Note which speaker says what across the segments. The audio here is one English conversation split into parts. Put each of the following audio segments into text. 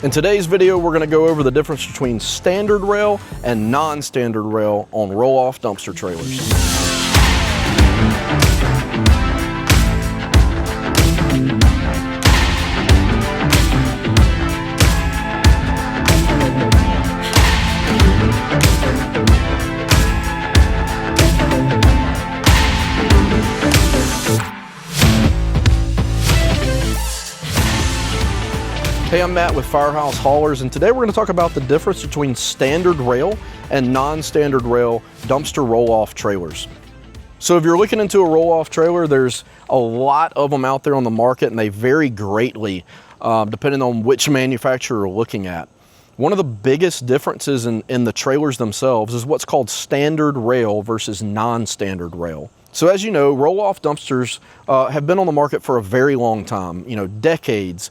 Speaker 1: In today's video, we're going to go over the difference between standard rail and non-standard rail on roll-off dumpster trailers. Hey, I'm Matt with Firehouse Haulers, and today we're going to talk about the difference between standard rail and non-standard rail dumpster roll-off trailers. So if you're looking into a roll-off trailer, there's a lot of them out there on the market, and they vary greatly depending on which manufacturer you're looking at. One of the biggest differences in the trailers themselves is what's called standard rail versus non-standard rail. So as you know, roll-off dumpsters have been on the market for a very long time, decades.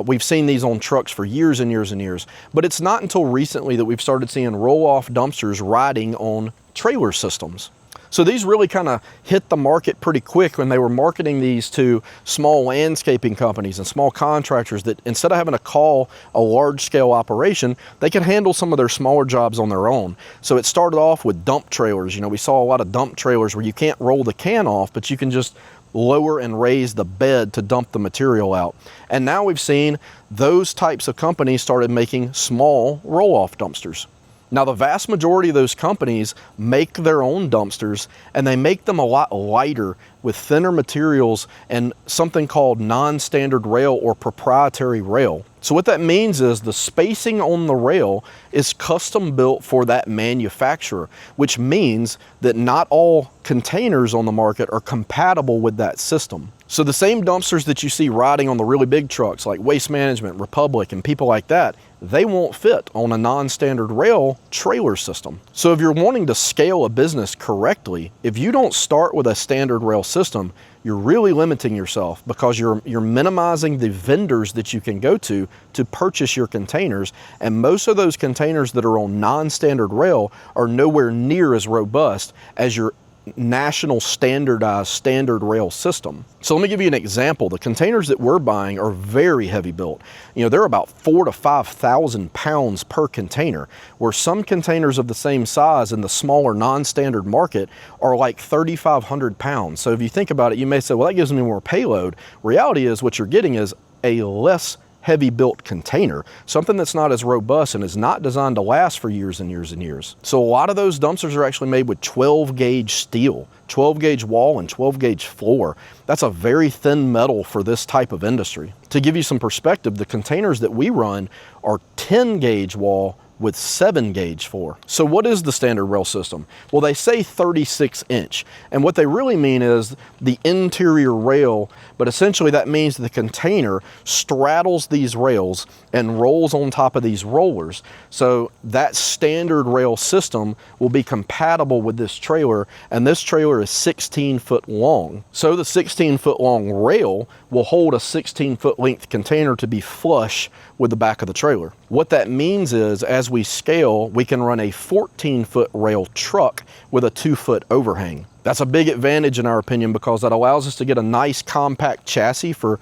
Speaker 1: We've seen these on trucks for years and years and years, but it's not until recently that we've started seeing roll-off dumpsters riding on trailer systems. So these really kind of hit the market pretty quick when they were marketing these to small landscaping companies and small contractors that instead of having to call a large-scale operation, they could handle some of their smaller jobs on their own. So it started off with dump trailers. We saw a lot of dump trailers where you can't roll the can off, but you can just lower and raise the bed to dump the material out. And now we've seen those types of companies started making small roll-off dumpsters. Now, the vast majority of those companies make their own dumpsters, and they make them a lot lighter with thinner materials and something called non-standard rail or proprietary rail. So what that means is the spacing on the rail is custom built for that manufacturer, which means that not all containers on the market are compatible with that system. So the same dumpsters that you see riding on the really big trucks like Waste Management, Republic, and people like that, they won't fit on a non-standard rail trailer system. So if you're wanting to scale a business correctly, if you don't start with a standard rail system, you're really limiting yourself because you're minimizing the vendors that you can go to purchase your containers. And most of those containers that are on non-standard rail are nowhere near as robust as your national standardized standard rail system. So let me give you an example. The containers that we're buying are very heavy built. They're about 4,000 to 5,000 pounds per container, where some containers of the same size in the smaller non-standard market are like 3,500 pounds. So if you think about it, you may say, well, that gives me more payload. Reality is what you're getting is a less heavy built container, something that's not as robust and is not designed to last for years and years and years. So a lot of those dumpsters are actually made with 12 gauge steel, 12 gauge wall and 12 gauge floor. That's a very thin metal for this type of industry. To give you some perspective, the containers that we run are 10 gauge wall with 7 gauge floor. So what is the standard rail system? Well, they say 36 inch, and what they really mean is the interior rail, but essentially that means the container straddles these rails and rolls on top of these rollers. So that standard rail system will be compatible with this trailer, and this trailer is 16 foot long. So the 16 foot long rail will hold a 16 foot length container to be flush with the back of the trailer. What that means is as we scale, we can run a 14 foot rail truck with a 2 foot overhang. That's a big advantage in our opinion because that allows us to get a nice compact chassis for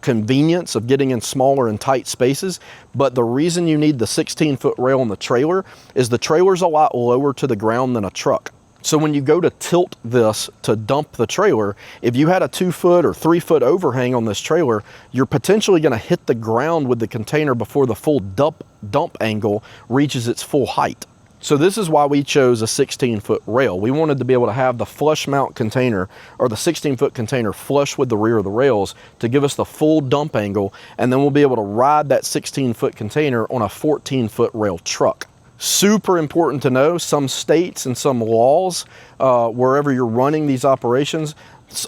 Speaker 1: convenience of getting in smaller and tight spaces. But the reason you need the 16 foot rail on the trailer is the trailer's a lot lower to the ground than a truck. So when you go to tilt this to dump the trailer, if you had a 2 foot or 3 foot overhang on this trailer, you're potentially going to hit the ground with the container before the full dump angle reaches its full height. So this is why we chose a 16 foot rail. We wanted to be able to have the flush mount container or the 16 foot container flush with the rear of the rails to give us the full dump angle, and then we'll be able to ride that 16 foot container on a 14 foot rail truck. Super important to know, some states and some laws, wherever you're running these operations,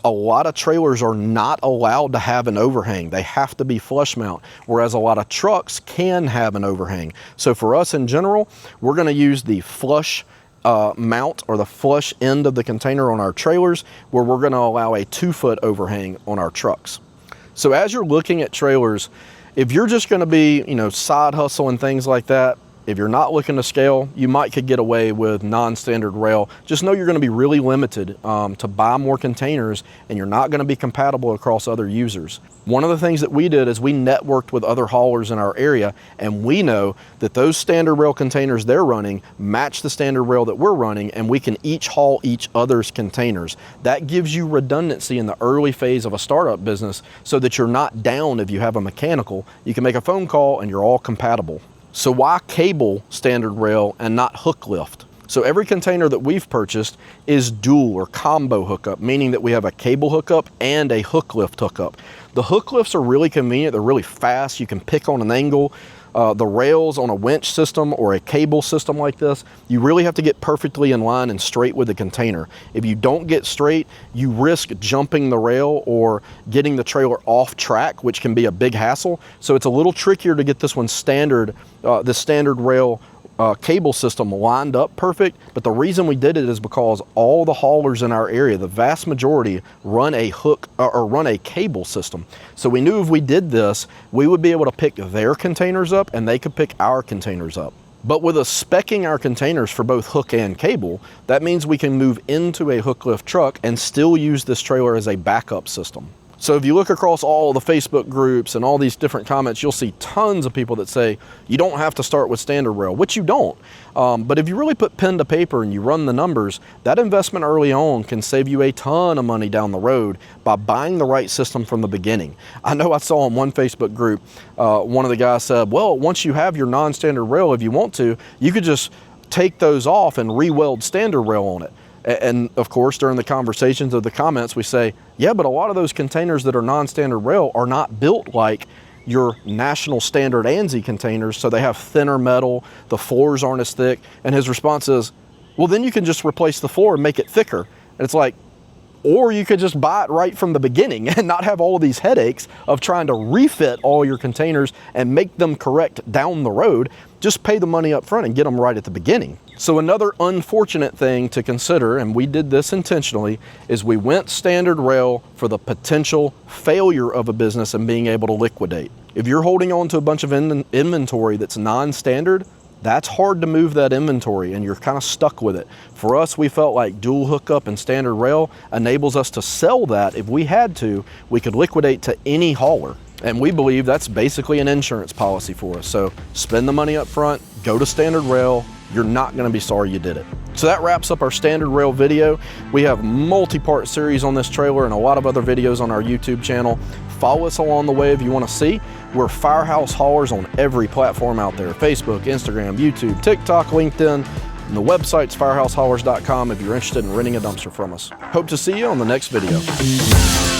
Speaker 1: a lot of trailers are not allowed to have an overhang. They have to be flush mount, whereas a lot of trucks can have an overhang. So for us in general, we're going to use the flush mount or the flush end of the container on our trailers, where we're going to allow a 2 foot overhang on our trucks. So as you're looking at trailers, if you're just going to be, side hustle and things like that, if you're not looking to scale, you could get away with non-standard rail. Just know you're going to be really limited to buy more containers, and you're not going to be compatible across other users. One of the things that we did is we networked with other haulers in our area, and we know that those standard rail containers they're running match the standard rail that we're running, and we can each haul each other's containers. That gives you redundancy in the early phase of a startup business so that you're not down if you have a mechanical. You can make a phone call and you're all compatible. So why cable standard rail and not hook lift? So every container that we've purchased is dual or combo hookup, meaning that we have a cable hookup and a hook lift hookup. The hook lifts are really convenient. They're really fast. You can pick on an angle. The rails on a winch system or a cable system like this, you really have to get perfectly in line and straight with the container. If you don't get straight, you risk jumping the rail or getting the trailer off track, which can be a big hassle. So it's a little trickier to get this one standard, the standard rail cable system lined up perfect. But the reason we did it is because all the haulers in our area, the vast majority, run a hook or run a cable system. So we knew if we did this, we would be able to pick their containers up and they could pick our containers up. But with us speccing our containers for both hook and cable, that means we can move into a hook lift truck and still use this trailer as a backup system. So if you look across all the Facebook groups and all these different comments, you'll see tons of people that say you don't have to start with standard rail, which you don't. But if you really put pen to paper and you run the numbers, that investment early on can save you a ton of money down the road by buying the right system from the beginning. I know I saw in one Facebook group, one of the guys said, well, once you have your non-standard rail, if you want to, you could just take those off and re-weld standard rail on it. And of course, during the conversations of the comments, we say, yeah, but a lot of those containers that are non-standard rail are not built like your national standard ANSI containers, so they have thinner metal, the floors aren't as thick. And his response is, well, then you can just replace the floor and make it thicker. And it's like, or you could just buy it right from the beginning and not have all of these headaches of trying to refit all your containers and make them correct down the road. Just pay the money up front and get them right at the beginning. So another unfortunate thing to consider, and we did this intentionally, is we went standard rail for the potential failure of a business and being able to liquidate. If you're holding on to a bunch of inventory that's non-standard, that's hard to move that inventory and you're kind of stuck with it. For us, we felt like dual hookup and standard rail enables us to sell that. If we had to, we could liquidate to any hauler. And we believe that's basically an insurance policy for us. So spend the money up front, go to standard rail. You're not going to be sorry you did it. So that wraps up our standard rail video. We have multi-part series on this trailer and a lot of other videos on our YouTube channel. Follow us along the way if you want to see. We're Firehouse Haulers on every platform out there: Facebook, Instagram, YouTube, TikTok, LinkedIn, and the website's firehousehaulers.com if you're interested in renting a dumpster from us. Hope to see you on the next video.